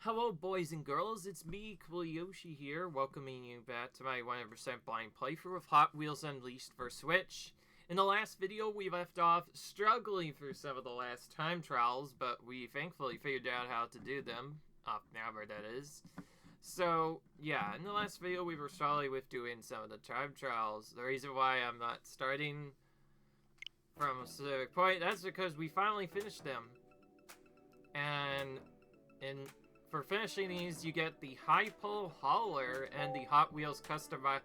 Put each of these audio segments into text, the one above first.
Hello boys and girls, it's me, Yoshi here, welcoming you back to my 100% blind playthrough of Hot Wheels Unleashed for Switch. In the last video, we left off struggling through some of the last time trials, but we thankfully figured out how to do them. Never, that is. So, yeah, in the last video, we were struggling with doing some of the time trials. The reason why I'm not starting from a specific point, that's because we finally finished them. And for finishing these, you get the Hypo Hauler and the Hot Wheels Customized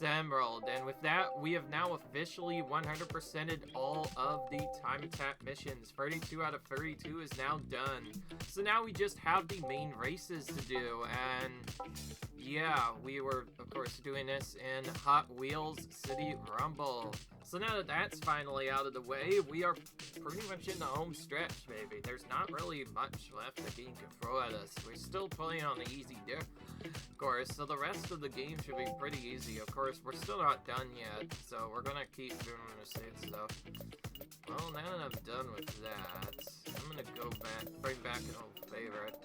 Emerald. And with that, we have now officially 100%ed all of the Time Attack missions. 32 out of 32 is now done. So now we just have the main races to do. And yeah, we were, of course, doing this in Hot Wheels City Rumble. So now that that's finally out of the way, we are pretty much in the home stretch, baby. There's not really much left the game can throw at us. We're still playing on the easy of course, so the rest of the game should be pretty easy. Of course, we're still not done yet, so we're gonna keep doing the same stuff. Well, now that I'm done with that, I'm gonna go back, bring back an old favorite.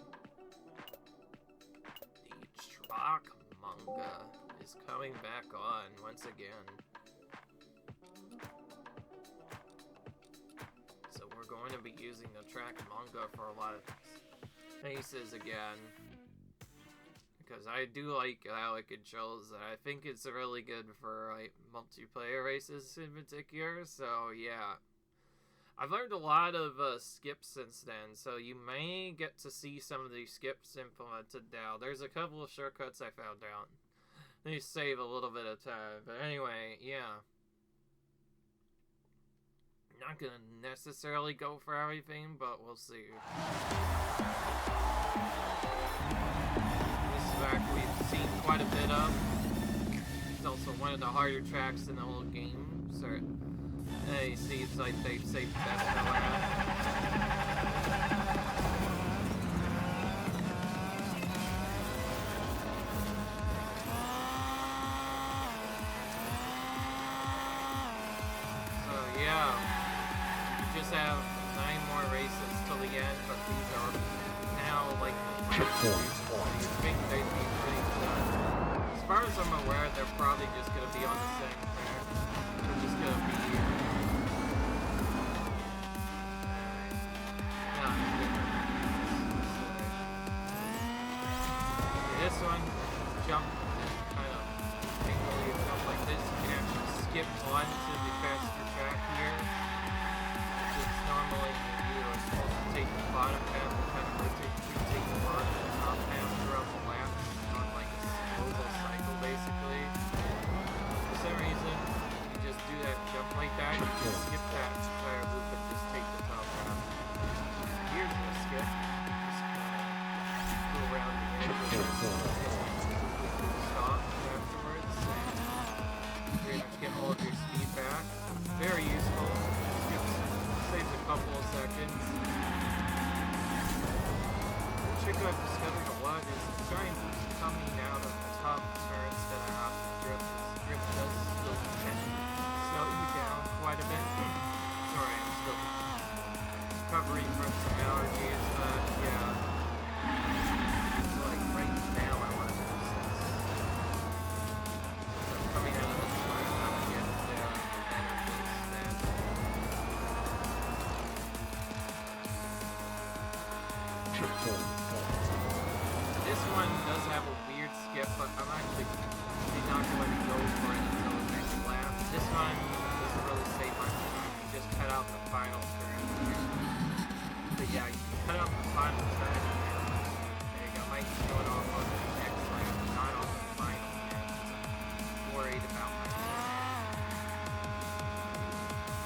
The Truck Manga is coming back on once again. So we're going to be using the track manga for a lot of races again. Because I do like how it controls, and I think it's really good for like multiplayer races in particular, so yeah. I've learned a lot of skips since then, so you may get to see some of these skips implemented now. There's a couple of shortcuts I found out. They save a little bit of time, but anyway, yeah. Not gonna necessarily go for everything, but we'll see. This track we've seen quite a bit of. It's also one of the harder tracks in the whole game. So, it seems like they've saved the best for last. So, yeah. Just have 9 more races till the end, but these are now like the you think they'd be pretty done. As far as I'm aware, they're probably just gonna be on the same track. They're just gonna be this one, jump kind of angle yourself like this. You can actually skip one to the faster track here. Normally, you are supposed to take the bottom half and kind of rotate to take the bottom and top half throughout the lap on like a oval cycle, basically. For some reason, you just do that jump like that, you just skip that entire loop and just take the top half. Here's the skip. Just kind of go around the edge of it, stop afterwards, and pretty much get all of your speed back. Very useful. Saves a couple of seconds. The trick I've discovered a lot is trying coming out of the top turn instead of off the drift. This drift does still tend to slow you down quite a bit. Sorry, I'm still recovering from some allergies, but yeah. So like right now I want to do this. So coming out of the turn, I want to get there. This one does have a weird skip, but I'm actually not going to go for it until the next lap. This one doesn't really save much time. You just cut out the final turn here. But yeah, you can cut out the final turn here. There you go. Might show it off on the next lap, not on the final yet. I'm worried about my turn.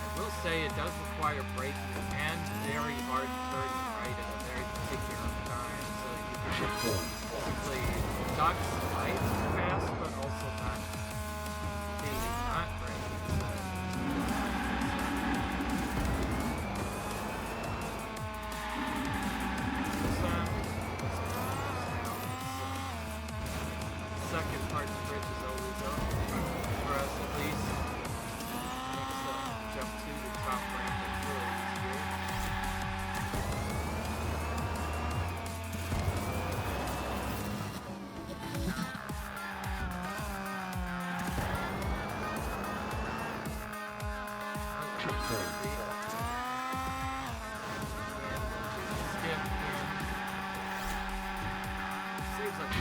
I will say it does require braking and very hard turning right at a very particular time, so you can basically not slide too fast, but also not be not braking. Second part of the bridge is always up, for us at least. Jump to the top ramp is really easier.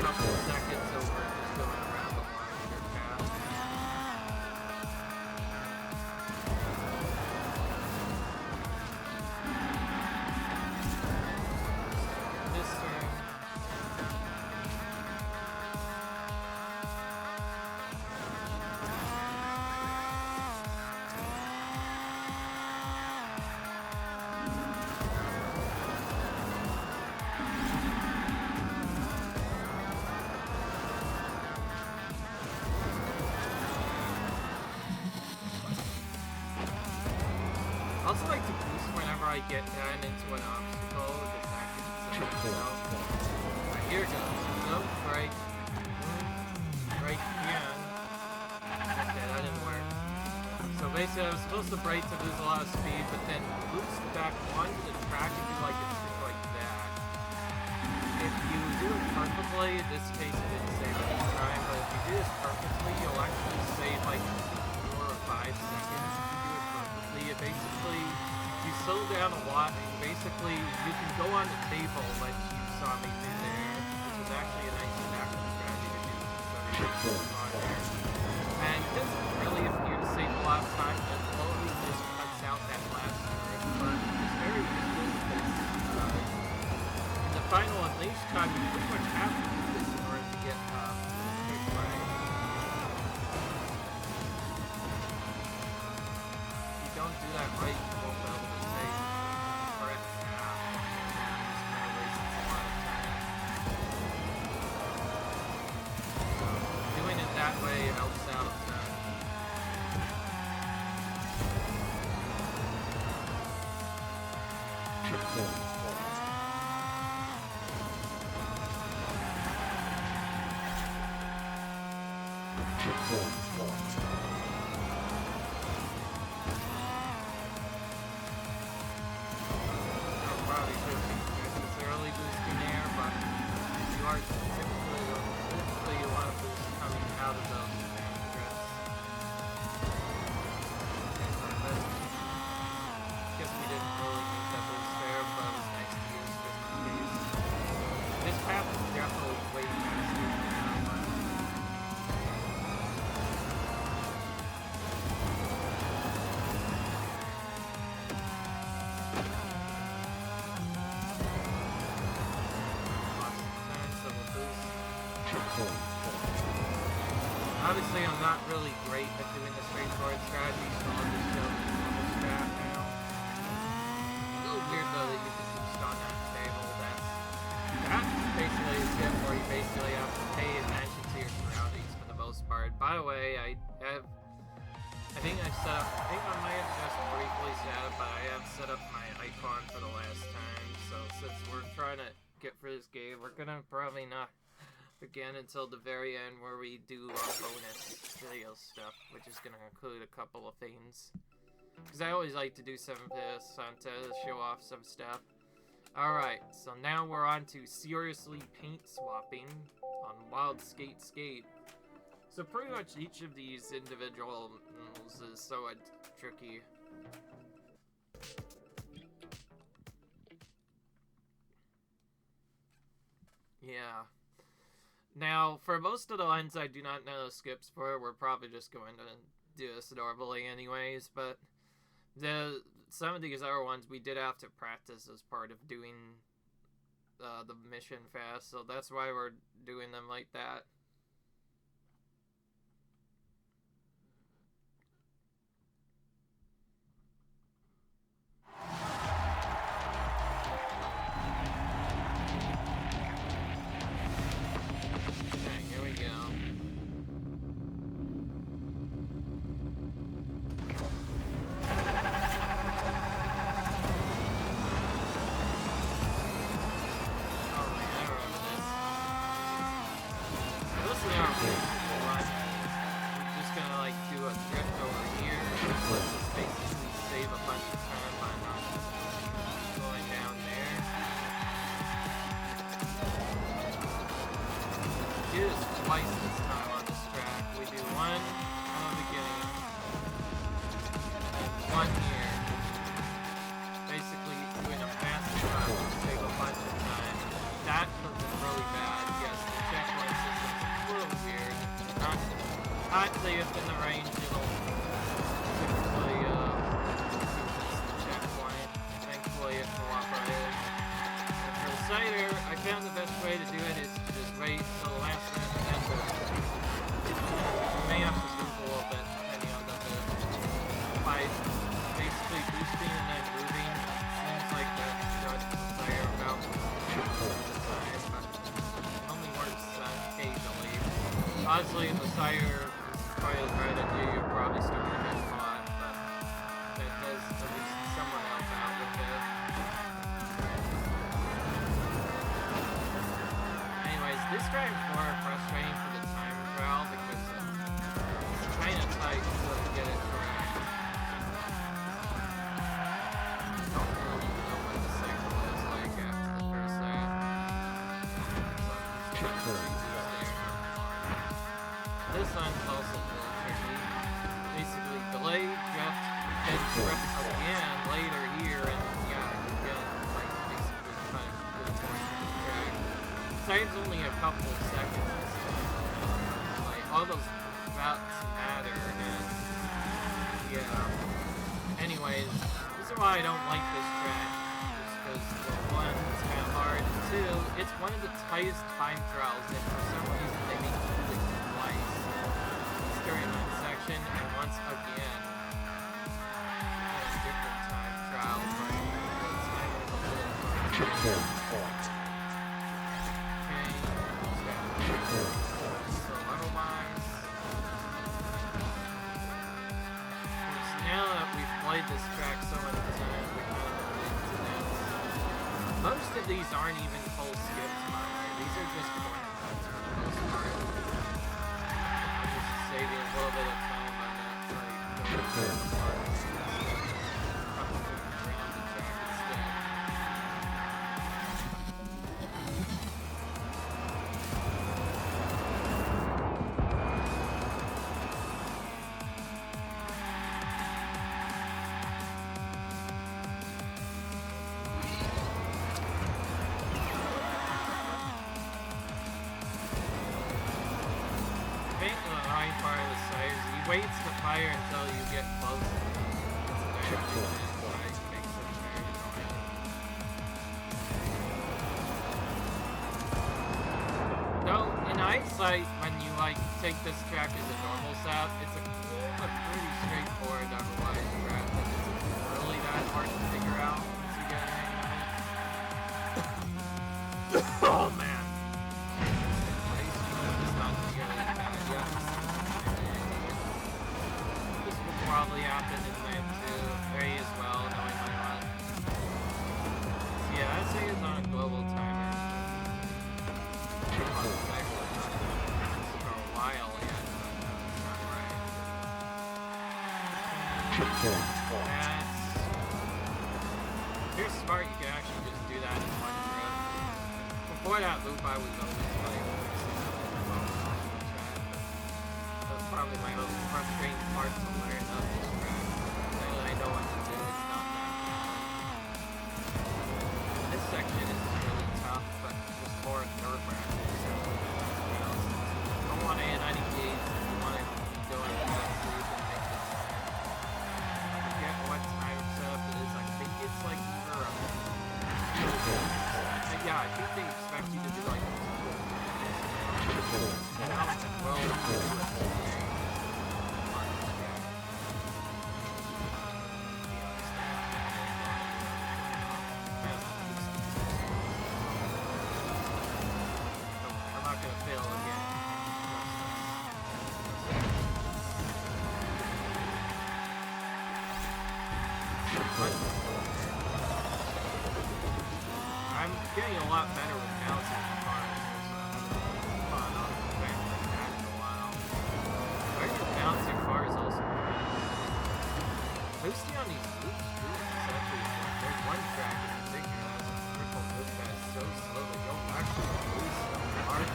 couple of seconds over just going around the larger path. This turn. I also like to boost whenever I get down into an obstacle, just acting myself. Right, here it goes. Nope, right. Right again. Okay, that didn't work. So basically I was supposed to brake to lose a lot of speed, but then boost back onto the track and do like a trick like that. If you do it perfectly, in this case it didn't save any time, but if you do this perfectly, you'll actually save like 4 or 5 seconds. It basically, you slow down a lot, and basically, you can go on the table like you saw me do there, which is actually a nice backup strategy to do, so on there. And it doesn't really appear to save a lot of time, but slowly just cuts out that last turn, but it's very useful because in the final Unleashed time, you pretty much have to do this in order to get straight right. Don't do that right, you won't be able to save correct path. Just kind of wastes a lot of time. So, doing it that way helps out a ton. Probably should be necessarily boosting air, but you are typically you want to boost coming out of those dangerous. Guess we didn't really need that boost there, but it was nice to use just in case. This path is definitely way faster now, but obviously, I'm not really great at doing the straightforward strategy, so I'll just go normal strat now. A little weird though that you can boost on that table. That basically is it, where you basically have to pay attention to your surroundings for the most part. By the way, I think I might have just briefly set up, but I have set up my icon for the last time. So since we're trying to get through this game, we're gonna probably not begin until the very end where we do our bonus video stuff, which is going to include a couple of things. Because I always like to do some of this to show off some stuff. Alright, so now we're on to seriously paint swapping on Wild Skate Skate. So pretty much each of these individual moves is so tricky. Yeah. Now, for most of the lines I do not know the skips for, we're probably just going to do this normally anyways, but some of these other ones we did have to practice as part of doing the mission fast, so that's why we're doing them like that. Twice this time on this track. We do one on the beginning, and one here. Basically doing a fast run to save a bunch of time. That was really bad. Yes, check Actually, if in the range, it'll typically checkpoint. Thankfully, it's cooperative. And for the cider, I found the best way to do it is to just wait until the last minute and then do it. You may have to move a little bit depending on the bit. By basically boosting and then moving, it seems like that judge the cider about the time, but it only works occasionally. Honestly, the cider probably the right idea, you're probably still gonna get caught, but that does at least somewhat help out with it. Anyways, this drive's more frustrating for the time trial because it's kind of tight to get it correct. I don't really know what the cycle is like after the first lap. So I'm just trying to this one's also really tricky. Basically, delay, drift, and drift again later here, and yeah, again, like, basically kind of good point on the track. Time's only a couple of seconds. Like, all those routes matter, and yeah. Anyways, this is why I don't like this track. Just because, well, one, it's kind of hard, and two, it's one of the tightest time trials, and for some reason they make it twice. During that section, and once again, at a different time trial where the time is a little further. Okay, so otherwise, now that we've played this track so many times, we kind of relate to that. Most of these aren't even full skips, by the way. These are just cornercuts for the most part. Saving a little bit of time on that, like, around the track instead. Part of the side, he waits to fire until you get close. That's why it makes it very annoying. Though, in hindsight, when you like take this track as a normal sap, it's a pretty straightforward otherwise track. It's really that hard to figure out once you get it. Oh man. Probably happen in lap 2 very as well, knowing my run. So yeah, I'd say it's on a global timer. It's actually not for a while yet, but that's not right. If you're smart, you can actually just do that in one trip. Before that loop, I was always like, that's probably my most frustrating part to learn of this track. I know what to do, it's not that hard. This section is really tough, but just more nerve-wracking. So, you know, you don't want to hit any gates, you want to be going fast so you can make this. I forget what time setup it is, I think it's like either yeah, I think they expect you to do like I'm not gonna fail again. I'm getting a lot better with bouncing the cars, so fun on the back like that in a while. Where your bouncing cars also boosting on these loops too is actually fun. There's one track in particular that has a triple loop that is so slow that you'll actually lose some hard.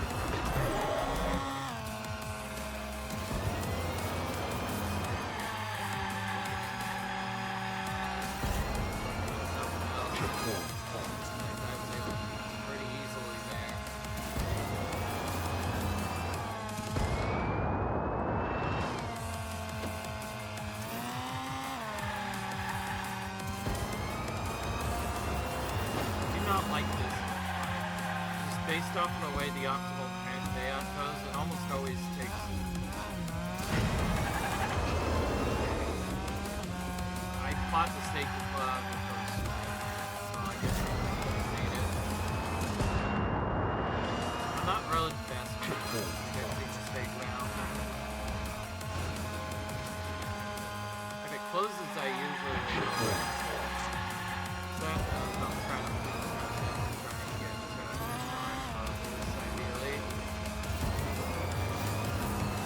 Pretty easy. based off of the way the optimal payout goes, it almost always takes. I fought the State Club because, so I guess I made it. I'm not really the best at getting the State round. If it closes, I usually set I'm trying to get ideally.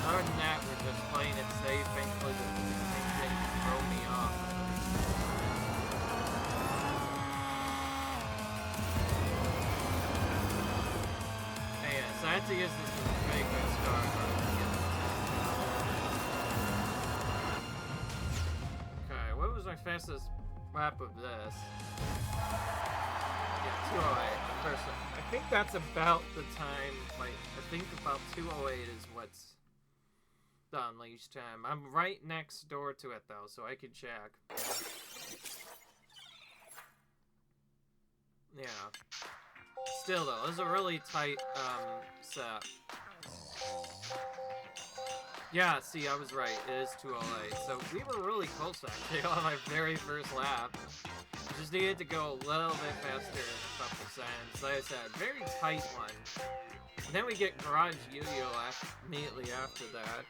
Other than that, we're just playing it safe. Thankfully, the thing didn't throw me off. Yeah, so I had to use this as a very good start. Okay, what was my fastest lap of this? Yeah, 2:08. First, I think that's about the time. Like, I think about 2:08 is what's the unleashed time. I'm right next door to it though, so I can check. Yeah. Still though, it's a really tight set. Yeah, see, I was right. It is 2:08. So we were really close actually on my very first lap. Just needed to go a little bit faster a couple seconds. Like I said, very tight one. And then we get Garage Yo-Yo immediately after that.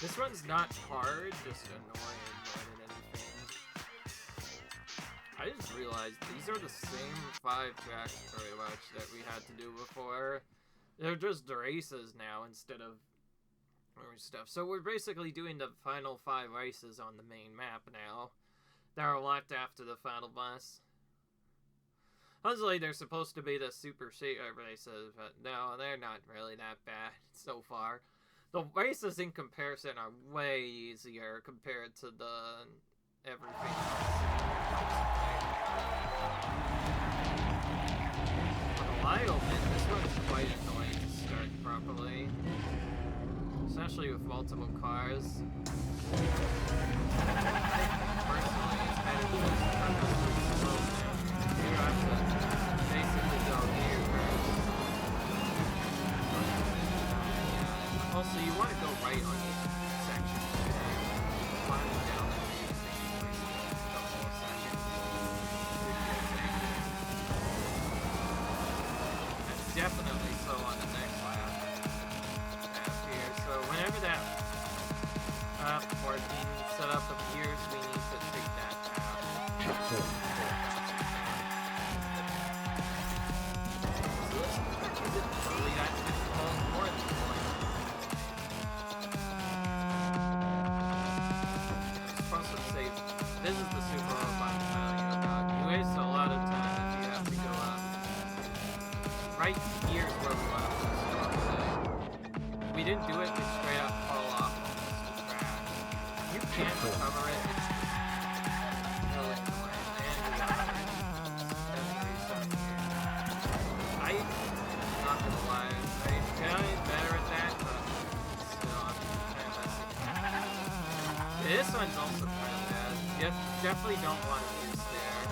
This one's not hard, just annoying more than anything. I just realized these are the same 5 tracks pretty much that we had to do before. They're just races now instead of stuff. So we're basically doing the final 5 races on the main map now. That are locked after the final boss. Honestly, they're supposed to be the Super Shooter races, but no, they're not really that bad so far. The races in comparison are way easier compared to the everything else. For the Lyleman, this one's quite annoying to start properly. Especially with multiple cars. Personally, it's better to just purposely slow down. You have to basically go here first. Also, you want to go right on each section. Climbing down and using a couple of seconds. That's definitely so on the next lap. Here. So whenever that parking setup appears, we need to take that path. So this isn't really that difficult or at this point. I'm supposed to say, this is the super robot I'm telling you about. You waste a lot of time if you have to go up. Right here's where we want to start. We didn't do it, we straight up fall off the track. You can't recover it, it's just really annoying. And we got it. Let's restart here. I'm not gonna lie, I'm kind of better at that, but still, I'm kind of messing. This one's also kind of bad. You definitely don't want to use there.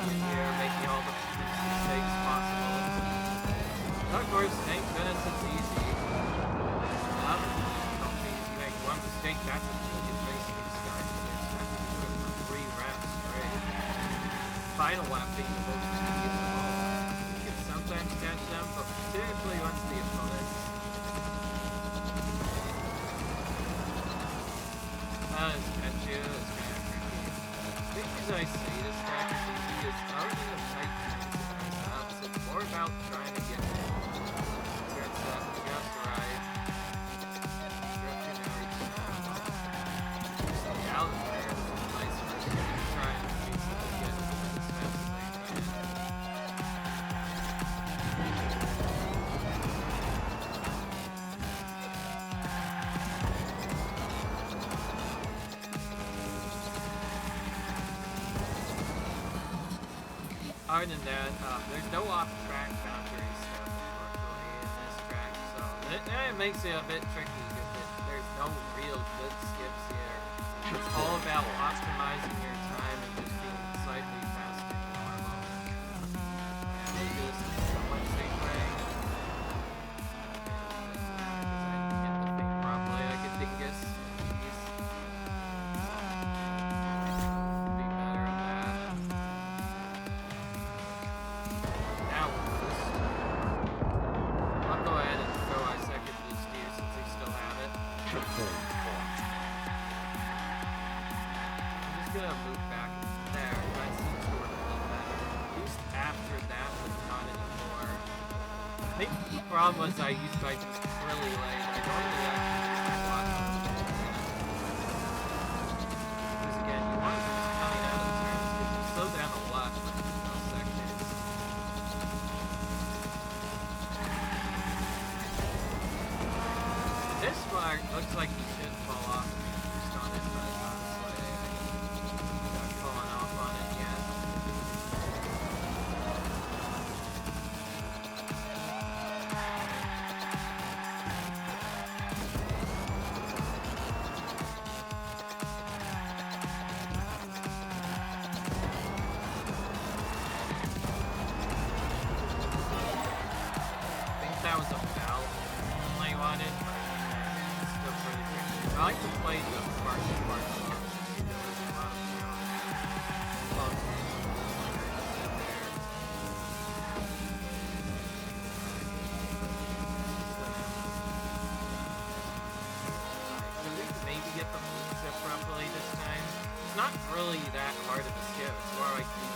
Here, making all the mistakes possible. Of course, thank goodness it's easy. You make one mistake, that's a ticket basically starting to do it for 3 rounds straight. Final lap being the most tedious of all. You can sometimes catch them, but typically once the opponents. Let's catch you, it's kind of tricky. The reason I say this track is easy is already in a tight time, so it's more about trying to get other than that, there's no off-track boundaries unfortunately in this track, so it makes it a bit tricky because there's no real good skips here. It's all about optimizing your time and just being slightly faster than normal. think the problem was I used my boost really late. I normally actually watch on the because again, you want to boost coming out of turns because you slow down a lot for those sectors. This part looks like he should fall off just on it, but honestly, I'm not falling off on it yet. I think that was about all I wanted, but it's still pretty tricky. I like to play the Spartan part a lot. There's a lot of well, like I just said there. Can we maybe get the move set properly this time? It's not really that hard of a skip. It's more like you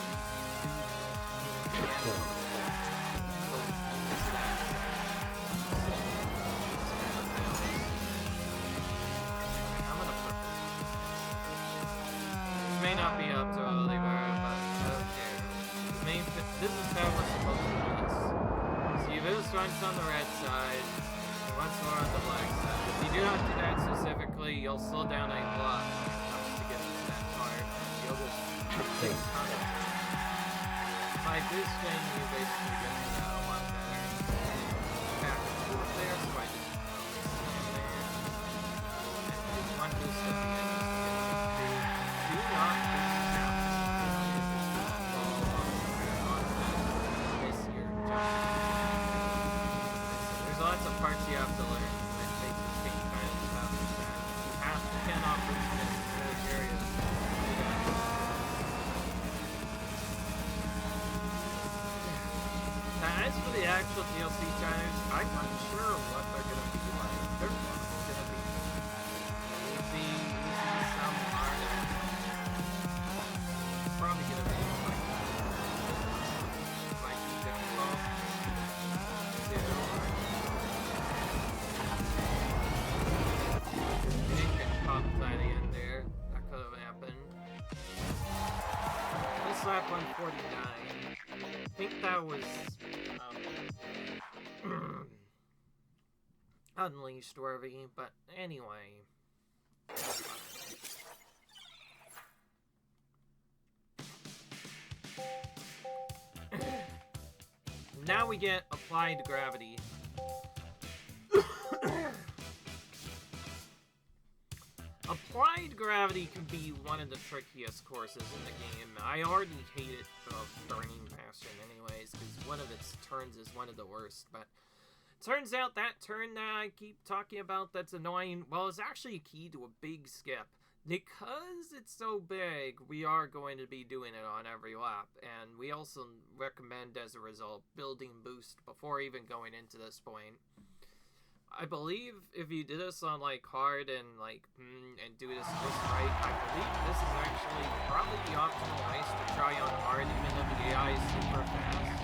may not be up to all they were, but I don't care. This is how we're supposed to do this. So you boost once on the red side, and once more on the black side. If you do not do that specifically, you'll slow down a lot when it comes to getting to that part, and you'll just take a ton of time. By boosting, you basically get to that a lot better. Back and forth there, so I just stand there. And do one boost at the end. Do not miss your jump. There's lots of parts you have to learn that make this game kind of tough. You cannot boost necessary areas. Now, as for the actual DLC times, I'm not sure what they're going to be like. They're going to be maybe some hard. Probably gonna be like difficult to didn't get caught by the end there. That could have happened. This lap 149. I think that was unleashed worthy, but anyway. Now we get applied gravity. Applied gravity can be one of the trickiest courses in the game. I already hate it of Burning Bastion anyways, because one of its turns is one of the worst, but turns out that turn that I keep talking about that's annoying, well, it's actually a key to a big skip. Because it's so big, we are going to be doing it on every lap, and we also recommend, as a result, building boost before even going into this point. I believe if you do this on, like, hard and, like, and do this just right, I believe this is actually probably the optimal race to try on hard, even if the AI is super fast.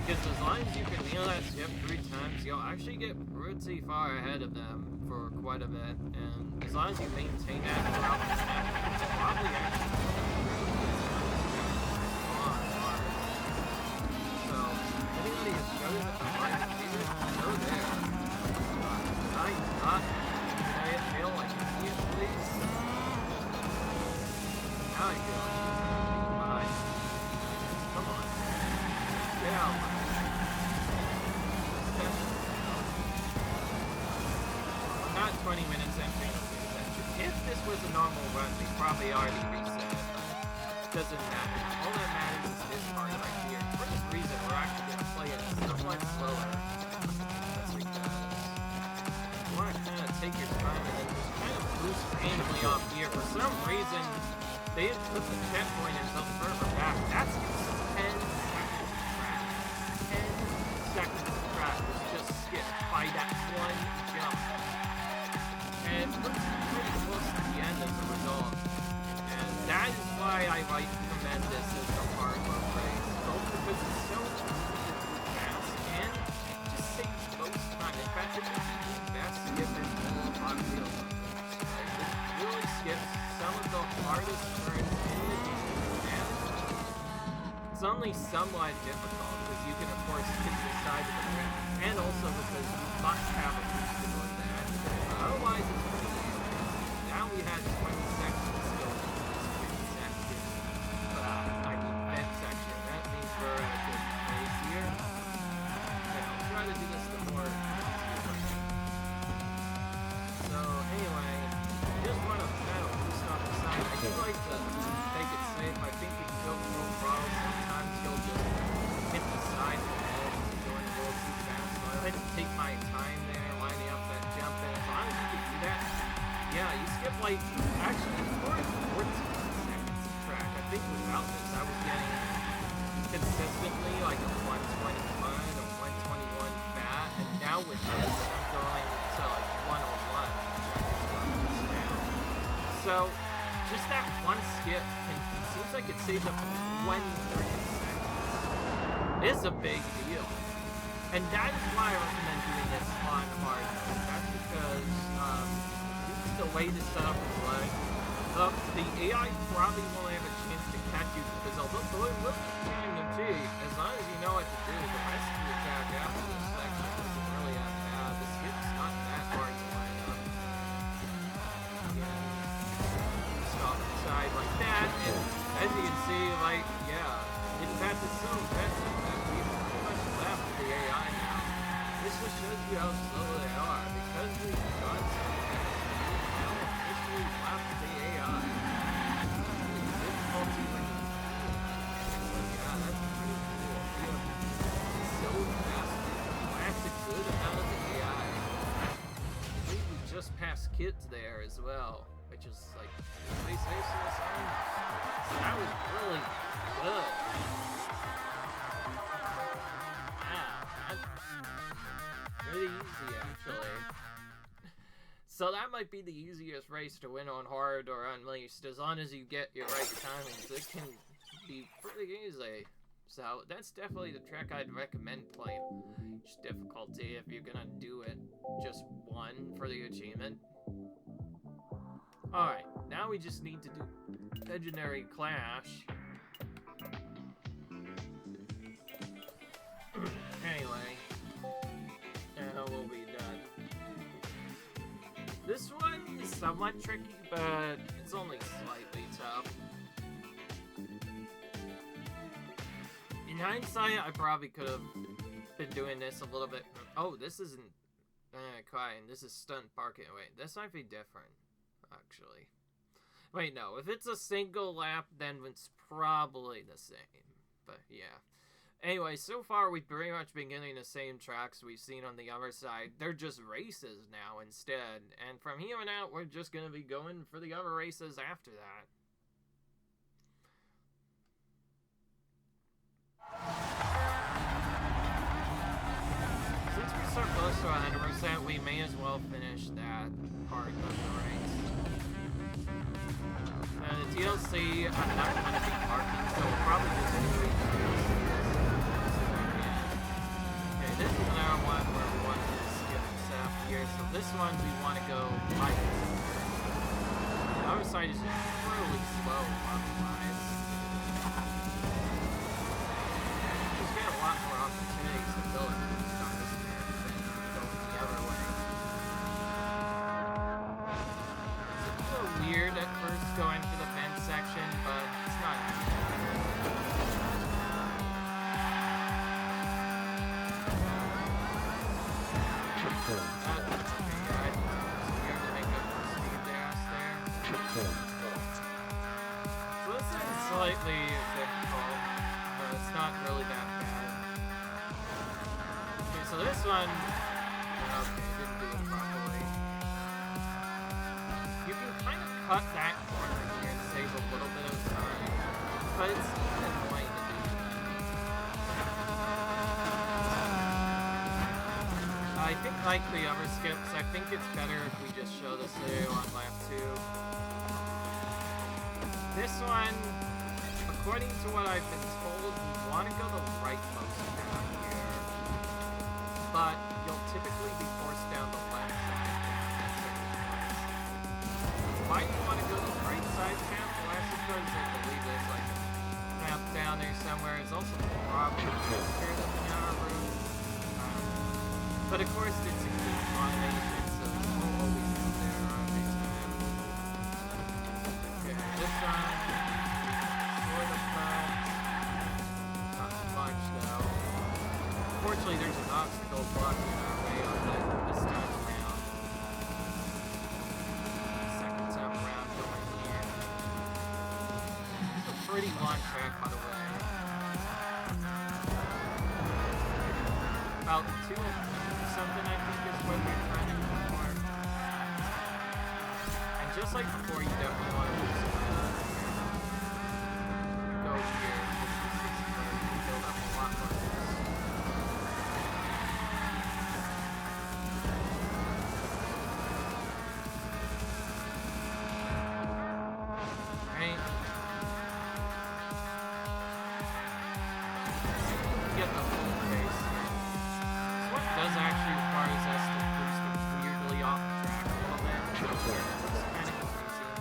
Because as long as you can nail that skip 3 times, you'll actually get pretty far ahead of them for quite a bit, and as long as you maintain that throughout the snap, you'll probably actually on hard. So, anybody who's struggling with the hard computers, go there. Did I feel like an idiot, please? Now I feel like behind. Come on. Get out. Not 20 minutes entering the section. If this was a normal run, we probably already reset it, but doesn't matter. All that matters is this part right here. For this reason, we're actually going to play it somewhat slower. That's because you want to kind of take your time and then just kind of boost randomly off here. For some reason, they didn't put the checkpoint until further back. That's 10 seconds of track. 10 seconds of track was just skipped by that one jump. And it looks pretty close to the end as a result. And that is why I recommend this as a hard mode race. Both because it's so fast and only somewhat difficult, because you can, of course, hit the side of the ring, and also because you must have a boost to doing that. Otherwise, it's pretty easy. Now we had 20 sections going into this pit section. I mean, vent section. That means we're at a good place here. Yeah, I'll try to do this the more easier version. So, anyway, just want to kind of boost off the side. I do like to take it safe. I think you can go full throttle. Sometimes you'll just hit the side of the head and going a little too fast. So I like to take my time there, lining up that jump in. As long as you can do that, yeah, you skip like, actually, for 14 seconds of track. I think without this, I was getting consistently like a 121 or 121 fat, and now with this, I'm going to like 101. So, just that one skip seems like it saves up 1 seconds. It's a big deal. And that is why I recommend doing this on hard mode. That's because this is the way to set up the run. The AI probably won't have a chance to catch you because although it will be trying to cheat, as long as you know what to do, the rest of the attack after this section isn't really that bad. The skip's not that hard to line up. Off the side like that, and as you can see, like, yeah, it passes so impressive that we have pretty much left the AI now. This just shows you how slow they are. Because we've done so fast, we've now officially left the AI. It's difficulty when you yeah, that's pretty cool. We have so fast, classic good out of the AI. I think we just passed Kids there as well, which is like PlayStation or something. So that was really good. Wow, that's pretty easy actually. So that might be the easiest race to win on hard or unleashed, as long as you get your right timings. It can be pretty easy. So that's definitely the track I'd recommend playing. Each difficulty if you're gonna do it. Just one for the achievement. Alright, now we just need to do Legendary Clash. Anyway, and we'll be done. This one is somewhat tricky, but it's only slightly tough. In hindsight, I probably could have been doing this a little bit. Oh, this isn't Crying. This is Stunt Parking. Wait, this might be different. Actually, wait, no, if it's a single lap, then it's probably the same, but yeah. Anyway, so far we've pretty much been getting the same tracks we've seen on the other side. They're just races now instead, and from here on out we're just gonna be going for the other races after that. Since we're so close to 100%, we may as well finish that part of the race. The DLC, I'm not going to be parking, so we'll probably just do it. Okay, this is another one where we want to skip this up here. So this one, we want to go right. The other side is just really slow otherwise. Just get a lot more opportunities to build it on this map than going the other way. It's a little weird at first going to the vent section, but it's not So this is slightly difficult, but it's not really that bad. Okay, so this one, okay, didn't do it properly. You can kind of cut that corner here and save a little bit of time, but it's annoying to do. I think like the other skips, I think it's better if we just show this video on lap 2. This one, according to what I've been told, you want to go the rightmost down here, but you'll typically be forced down the left side. Why do you want to go the right side path? Well, I suppose they believe there's like a path down there somewhere. It's also But of course, it's a good automation, so we'll always be there around next time. Okay, this time, sort of flat. Not too much, though. Unfortunately, there's an obstacle blocking our way on this time around. Second time around, going here. It's a pretty long track, by the way. About 2 something, I think, is what we're trying to go for. And just like before, you definitely want to do some go here. This is where you can build up a lot more of this. Right? Get the full face here. What does actually requires us to boost it weirdly off the track a little bit. It's kind of confusing.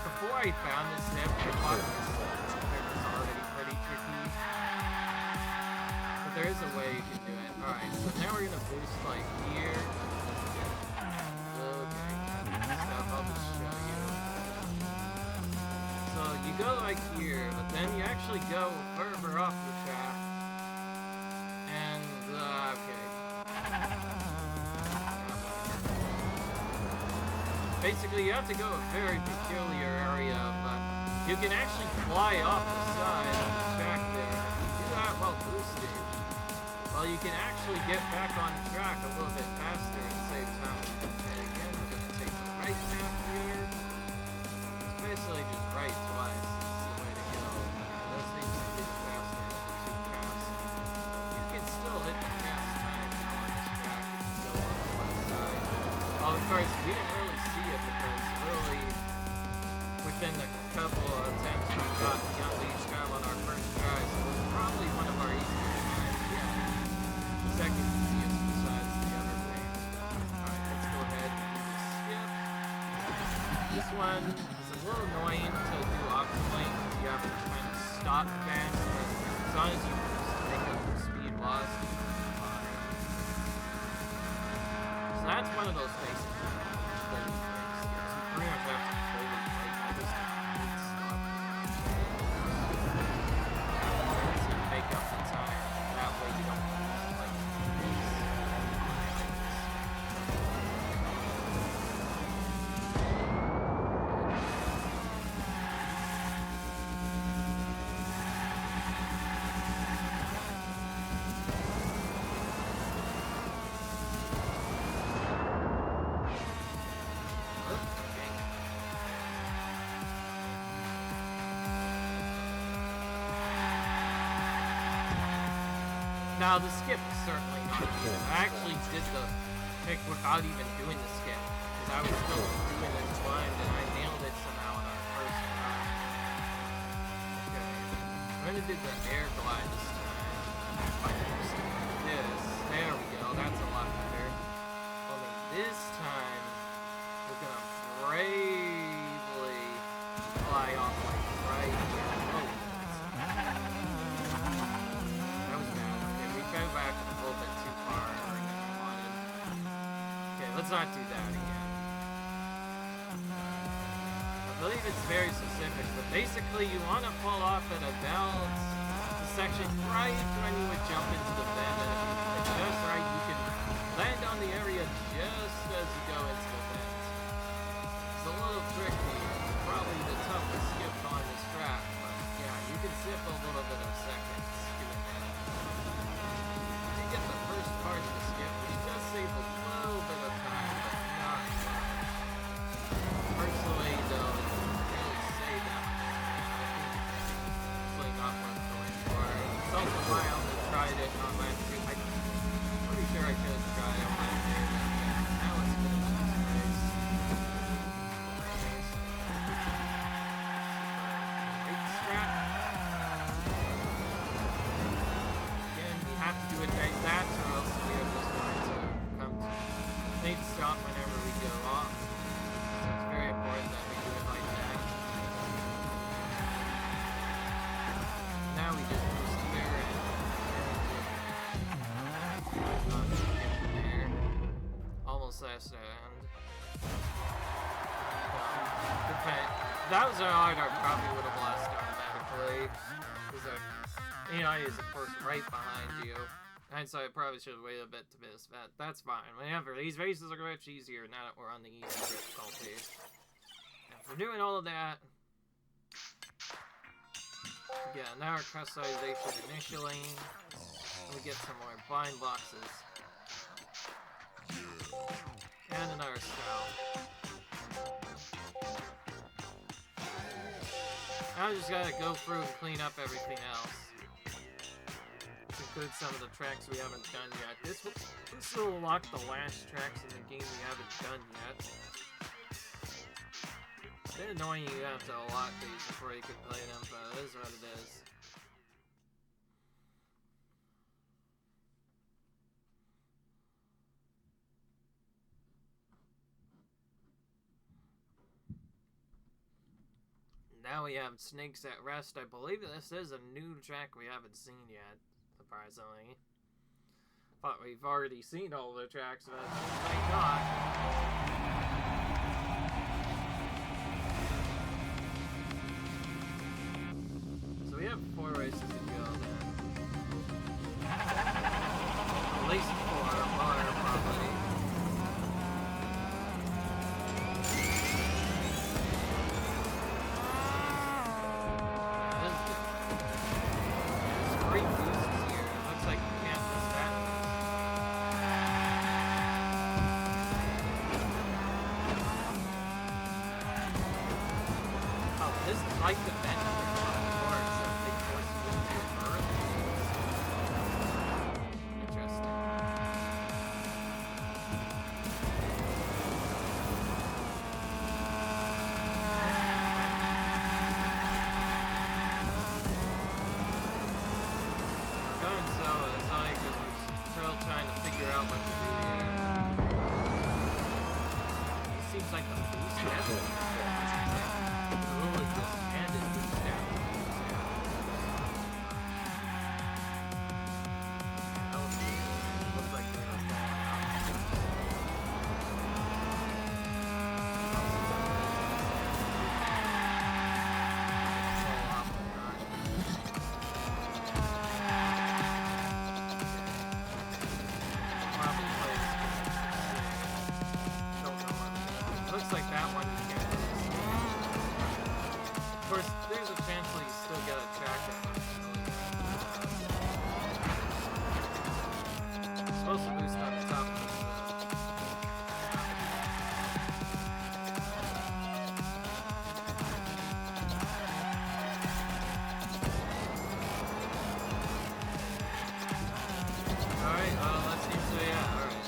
Before I found this zip, I thought this was already pretty tricky. But there is a way you can do it. Alright, so now we're gonna boost like here. Okay. Stuff, I'll just show you. So you go like here, but then you actually go further off the track. And, okay. Basically, you have to go a very peculiar area, but you can actually fly off the side of the track there. If you do that while boosting, well, you can actually get back on track a little bit faster and save time. And again, we're going to take the right path here. It's basically just right twice. It's the way to go. Those things are getting faster if they're too fast. You can still hit the fast time on this track if you go on the left side. Well, of course, we didn't really see it because really within a couple of attempts we got the unleashed trail on our first try, so it was probably one of our easiest times yet. Second easiest besides the other things. Alright, let's go ahead and do the skip. This one is a little annoying to do optimally because you have to kind of stop fast, but as long as you just make up your speed loss, it's fine. So that's one of those basic things. You pretty much have to totally break all this complete stuff. To make up the time. That way you don't like these. Now, the skip is certainly not easy. I actually did the pick without even doing the skip, because I was still doing this blind, and I nailed it somehow on our first try. Okay, I'm gonna do the air glide this time. By boosting this. There we go, that's a lot better. Only this time, we're gonna bravely fly off like right here. Oh, go back a little bit too far than I wanted. Okay, let's not do that again. I believe it's very specific, but basically you want to pull off at a balance section right when you would jump into the bend, and if you hit just right, you can land on the area just as you go into the bend. It's a little tricky, probably the toughest skip on this track, but yeah, you can zip a little bit of seconds doing that. Get the first part of the skip, which does save a little bit of time, but not much. Personally, though, it doesn't really say that much time. I think it's really not worth going for. It's also why I only tried it on lap 2. I'm pretty sure I could try it on lap 2. Now let's finish this race. Great strap. Have to do it like that, or else we are just going to come to need to stop whenever we go off. So it's very important that we do it like that. Now we just boost here and not skip there. last round. If that was an art I probably would have lost automatically. Because AI is, of course, right behind you. Hindsight, I probably should have waited a bit to miss that. That's fine. Whenever. These races are much easier now that we're on the easy difficulty. Now, if we're doing all of that... Yeah, now our customization initially. We get some more blind boxes. And another spell. Now I just gotta go through and clean up everything else. Which includes some of the tracks we haven't done yet. This will unlock the last tracks in the game we haven't done yet. It's a bit annoying you have to unlock these before you can play them, but it is what it is. Now we have Snakes at Rest. I believe this is a new track we haven't seen yet, surprisingly. Thought we've already seen all the tracks, but thank God. So we have 4 races to go then. At least 4 more, probably. Like the bench before, so they force you into Earth. Interesting. We're going slow, it's only because we're still trying to figure out what to do here. It seems like the boost has like that one you can't really see. Of course, there's a chance that you still get a track at it's supposed to boost on the top of this. Alright, well, that seems to be it. Alright.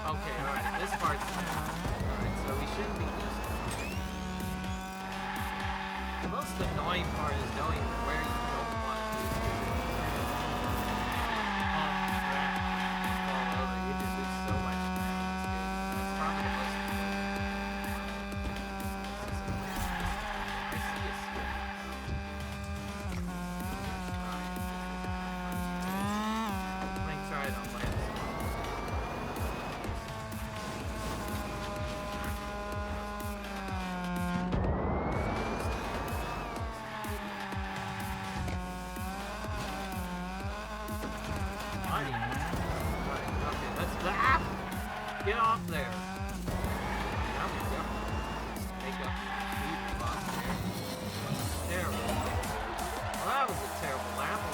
Okay, alright, this part's alright, so we shouldn't be using. The most annoying part is knowing where you don't want to use it. Fall over, you just lose so much time in this game. That's probably the most I see a skill. Alright. Might try it on land. Get off there! Now we go. Take up the speed box there. There we go. Well, that was a terrible lap.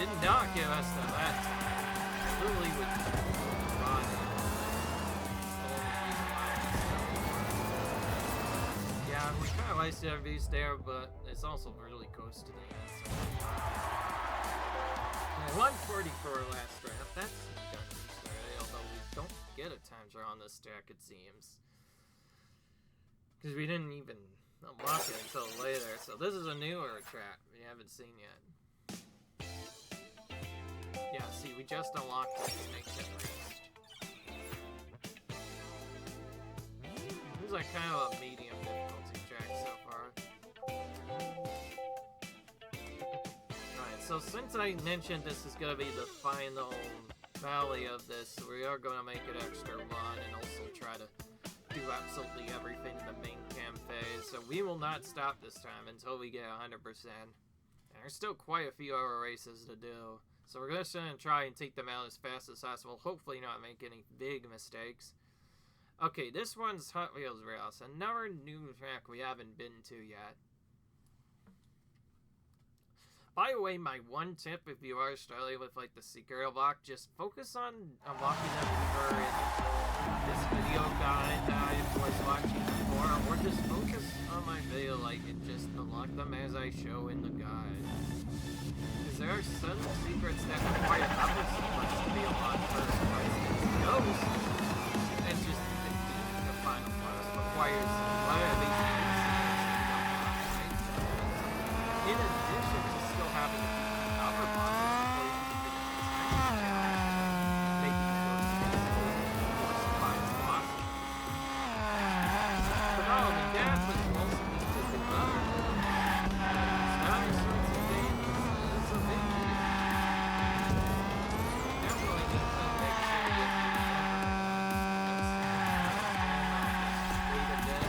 did not give us that time. Literally would run it. Yeah, we kind of wasted our boost there, but it's also really close to the end. So. 144 last draft. That's although we don't get a time trial on this track, it seems. Because we didn't even unlock it until later. So this is a newer track we haven't seen yet. Yeah, see, we just unlocked it to make it raced. This is like kind of a medium difficulty track so far. Alright, so since I mentioned this is going to be the final valley of this, we are going to make it extra run and also try to do absolutely everything in the main cam phase. So we will not stop this time until we get 100%. And there's still quite a few other races to do. So we're going to try and take them out as fast as possible. Hopefully not make any big mistakes. Okay, this one's Hot Wheels Rails. Another new track we haven't been to yet. By the way, my one tip if you are struggling with like the secret unlock, just focus on unlocking them either in this video guide that I was watching before, or just focus on my video like and just unlock them as I show in the guide. Because there are some secrets that require other secrets to be unlocked first, for instance. Those, it's just the final boss requires one of these secrets to be unlocked. In addition to still having to beat the other bosses before you can finish this challenge, making sure to get the final boss. But not only that, but you also need to debug other sorts of things. So maybe you definitely need to make sure you wait a bit.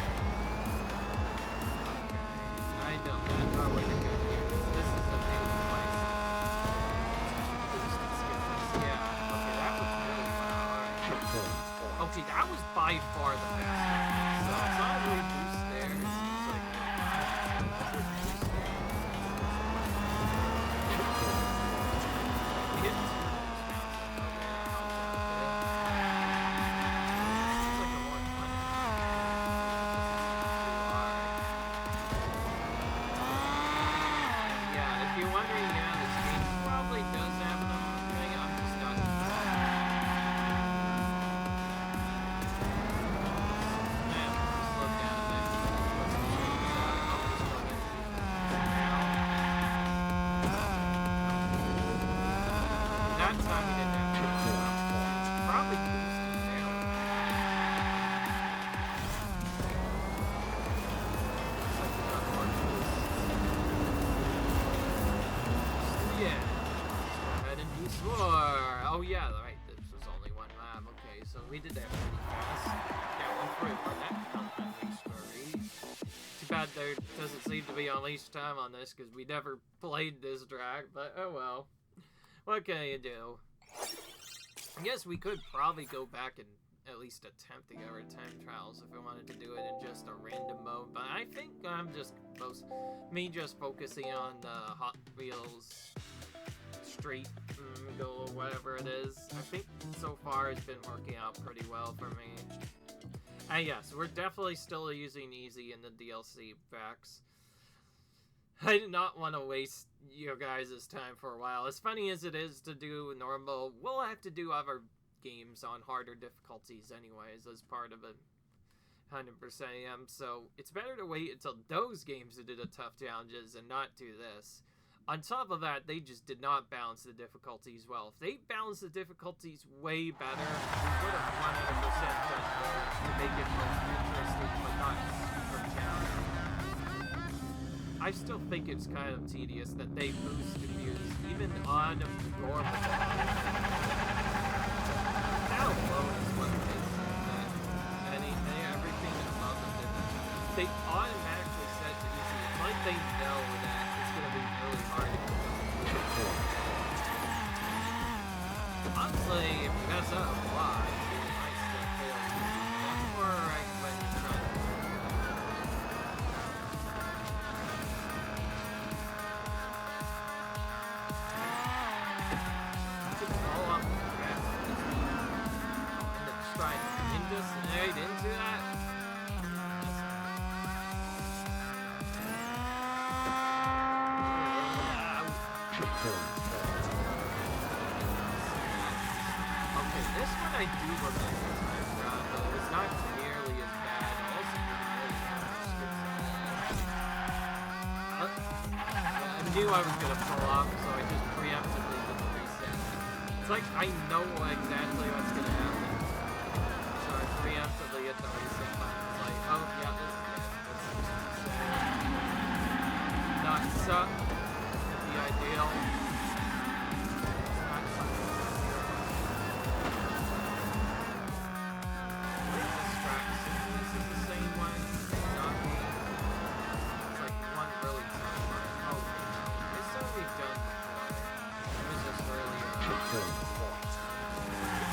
I don't know where to go here. This is a new place. Yeah, okay, that was really fun. Okay, that was by far the best. So it's not really boost there. It seems like we hit two we did that pretty fast. Yeah, 141, that Unleashed story. Too bad there doesn't seem to be Unleashed time on this, because we never played this track, but oh well. What can you do? I guess we could probably go back and at least attempt to get our time trials if we wanted to do it in just a random mode, but I think I'm just focusing on the Hot Wheels Street goal, whatever it is. I think so far it's been working out pretty well for me. And yes, we're definitely still using easy in the DLC packs. I did not want to waste you guys' time for a while. As funny as it is to do normal, we'll have to do other games on harder difficulties anyways as part of a 100% AM, so it's better to wait until those games to do the tough challenges and not do this. On top of that, they just did not balance the difficulties well. If they balanced the difficulties way better, we would have 100% done more to make it more interesting, but not super challenging. I still think it's kind of tedious that they boost the views even on normal. How low is what it is? Everything above them, they automatically set to easy. It's like they know that it's going to be really hard to go. Honestly, if you mess up a lot, you might still fail. That's more right when you try to. Okay, this one I do remember time run, but it was not nearly as bad. Also, I knew I was gonna pull off, so I just preemptively did the reset. It's like I know exactly what's gonna happen, so I preemptively hit the reset button. It's like, oh yeah, this is not suck. The ideal.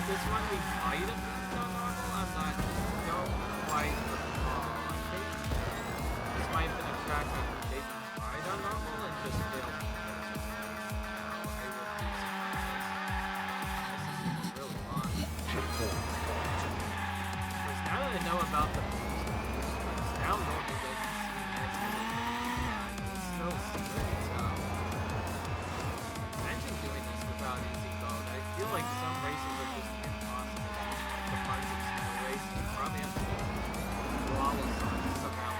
This one we might have been on normal, I'm not don't quite recall. I think this might have been a track I maybe tried on normal and just failed. This is really long. Because now that I know about the it's now normal doesn't seem it's still pretty tough. Imagine doing this without easy mode. I feel like some races are just probably have to be flawless on somehow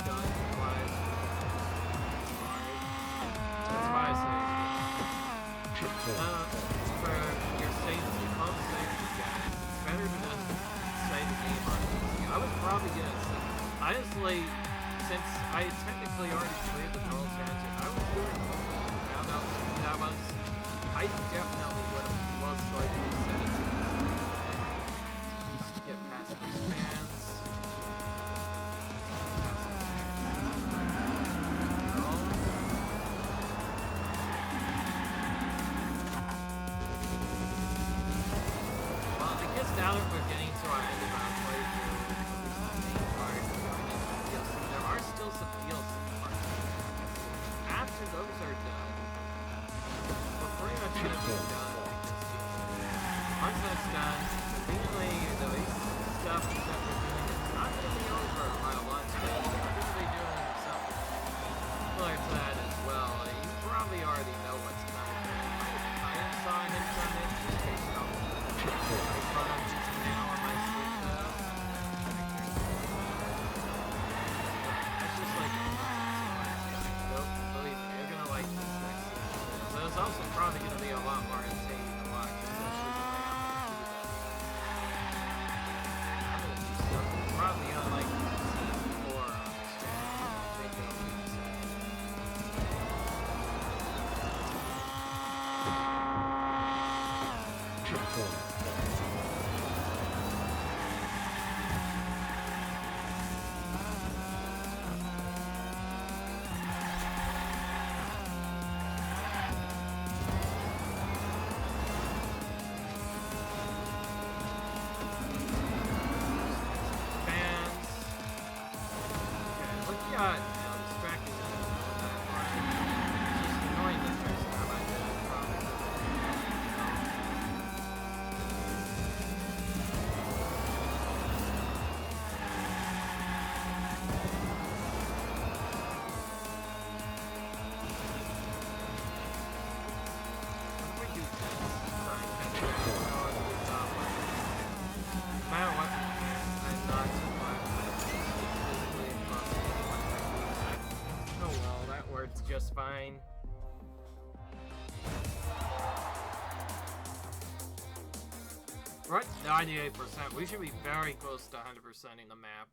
done wise. That's why I say for your safety, most safety guys, it's better to just say the game on easy. I was probably gonna say, honestly, since I technically already cleared the Pearl Tangent, I was doing found out that was I definitely would have most likely set it to get past these fans. Well, I guess now that we're getting to our end of our playthrough, at least the main part, there are still some DLC parts. After those are done, we're pretty much going to be done. Once that's done, conveniently, the basic stuff that we're doing is not going to be over by a launch date. We're going to be doing something similar to that as well. You probably already know what's coming. I saw hints on it, just in case you don't like fun on this now on my Switch now. That's just like nope, believe me, you're going to like this next season. So it's also probably going to be a lot more entertaining to watch, especially the way I'm going to do something probably unlike season 4 on this channel. Make it a week, so. God, I'm distracted. It's just annoying the first time I did it, probably. What do we do next? Sorry, no matter what we can, I'm not surprised. Oh well, that works just fine. We're at 98%. We should be very close to 100% in the map.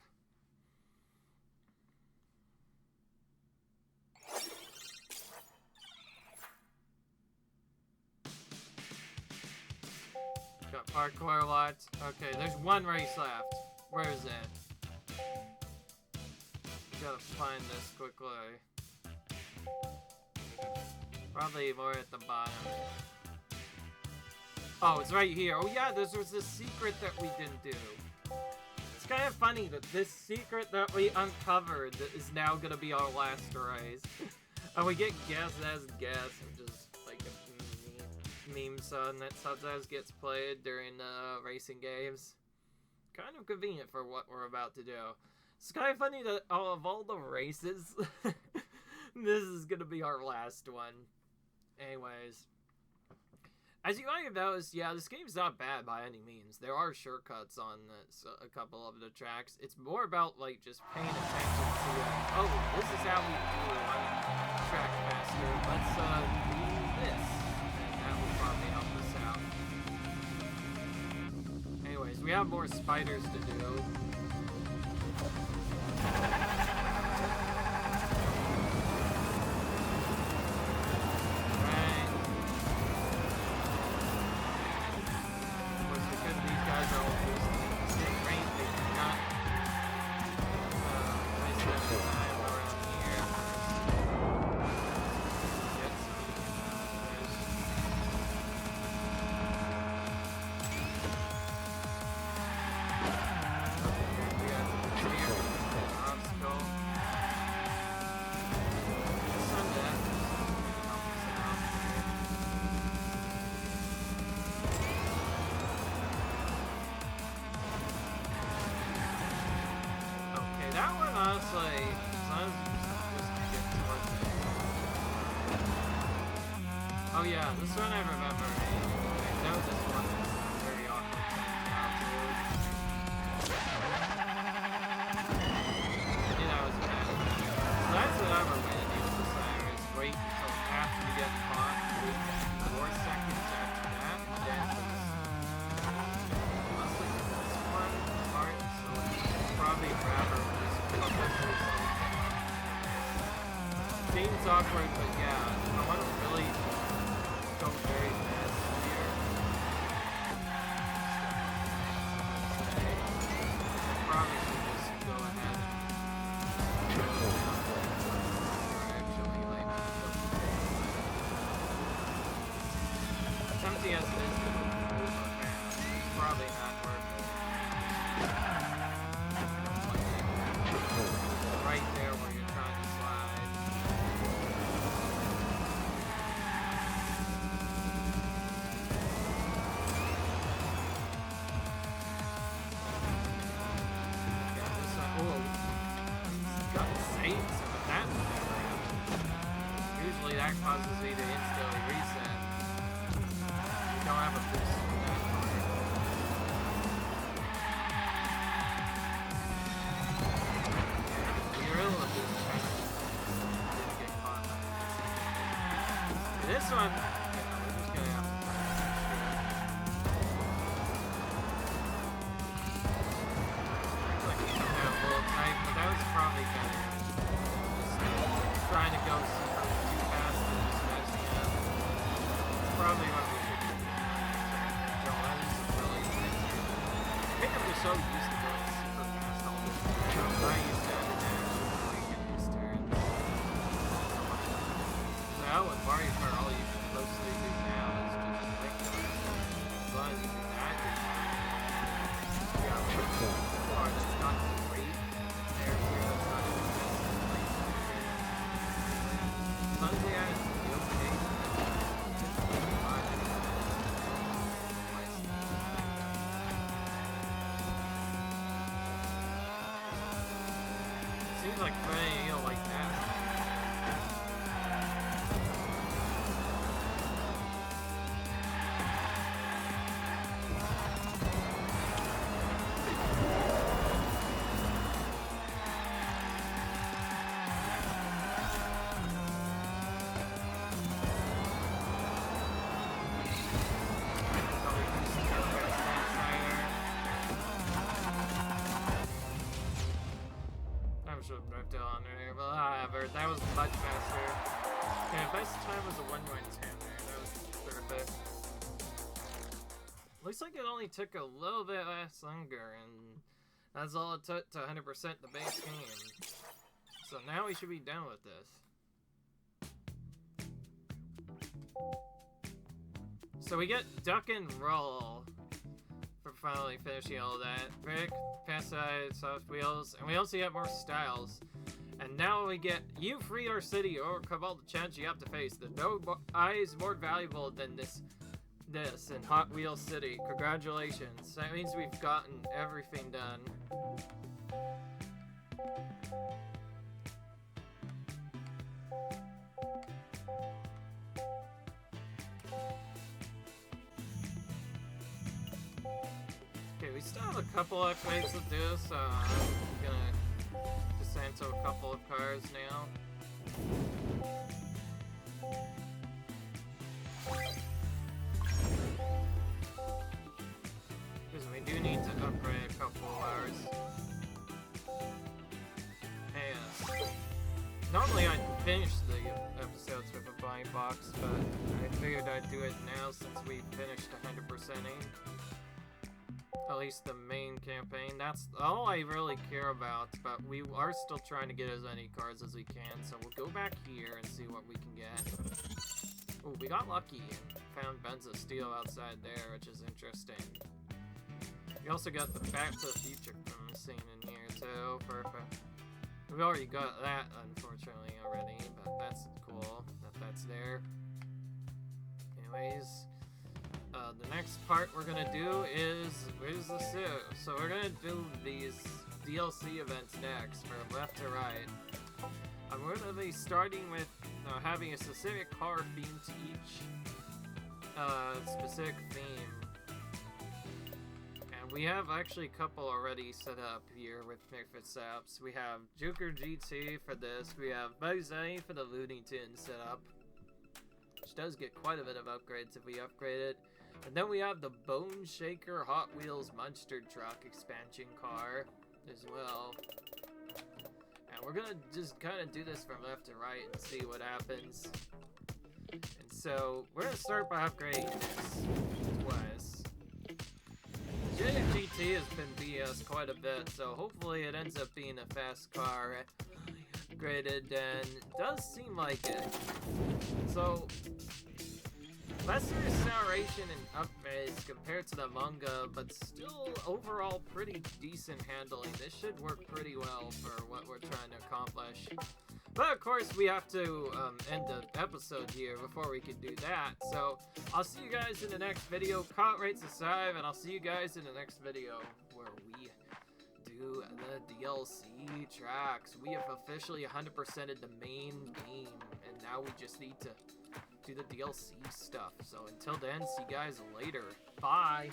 Got parkour a lot. Okay, there's one race left. Where is it? Gotta find this quickly. Probably more at the bottom. Oh, it's right here. Oh yeah, there was this secret that we didn't do. It's kind of funny that this secret that we uncovered is now gonna be our last race. And we get guess as guess, which is like a meme song that sometimes gets played during racing games. Kind of convenient for what we're about to do. It's kind of funny that of all the races This is gonna be our last one. Anyways. As you might have noticed, yeah, this game's not bad by any means. There are shortcuts on this, a couple of the tracks. It's more about, like, just paying attention to, oh, this is how we do one track faster. Let's, do this. And that will probably help us out. Anyways, we have more spiders to do. Oh yeah, this one I remember. I know this one is very awkward to I knew that was bad. So that's what I remember when you use the Cyrus. Wait until after you get caught. Wait 4 seconds after that. Then must like this one part, so it's probably rather just publish seems awkward, but yeah, I want to really go very fast here. I probably should just go ahead and actually like attempting as it is to move fast. It's probably not worth it. Right there where you're trying to slide. Usually that causes me to instantly reset. You don't have a boost for that part. You're able to boost kind of didn't get caught by it. This one, yeah, we're just gonna have to like a little tight, but that was probably better. Just trying to go super too fast and just messing up. It's probably what we should do. Joel, that is really intense. I think I'm just so used to going super fast all the time. I used to have a dash like in these turns. Now with Mario Kart, all you can mostly do now is just regular. As long as you do that, yeah, oh, that's not great. There, that's not even the best place. As long as they add the okay, seems like playing like that. On there, but however, that was much faster. Okay, best time was a 1:10 there. That was perfect. Looks like it only took a little bit less longer, and that's all it took to 100% the base game. So now we should be done with this. So we get Duck and Roll for finally finishing all that. Brick, Pesticide, Soft Wheels, and we also get more styles. And now we get, you freed our city, overcome all the challenges you have to face. The no eye is more valuable than this in Hot Wheels City. Congratulations. That means we've gotten everything done. we still have a couple upgrades to do, so I'm gonna descend to a couple of cars now. Because we do need to upgrade a couple of ours. Yes. Normally I'd finish the episodes with a blind box, but I figured I'd do it now since we finished 100%ing. At least the main campaign. That's all I really care about, but we are still trying to get as many cards as we can, so we'll go back here and see what we can get. Oh, we got lucky and found Benza Steel outside there, which is interesting. We also got the Back to the Future scene in here too. Perfect. We've already got that, unfortunately, already, but that's cool that that's there. Anyways, the next part we're gonna do is, where's the suit? So we're gonna do these DLC events next, from left to right. We're gonna be starting with having a specific car theme to each specific theme. We have actually a couple already set up here with Misfit Saps. We have Joker GT for this. We have Bowser for the Looney Tunes setup, which does get quite a bit of upgrades if we upgrade it. And then we have the Bone Shaker Hot Wheels Monster Truck expansion car as well. And we're gonna just kind of do this from left to right and see what happens. And so we're gonna start by upgrading this twice. GT has been BS quite a bit, so hopefully it ends up being a fast car upgraded, and it does seem like it. So, lesser acceleration and upgrades compared to the manga, but still overall pretty decent handling. This should work pretty well for what we're trying to accomplish. But of course, we have to end the episode here before we can do that. So I'll see you guys in the next video. Comment, rate, subscribe, and I'll see you guys in the next video where we do the DLC tracks. We have officially 100%ed the main game, and now we just need to do the DLC stuff. So until then, see you guys later. Bye!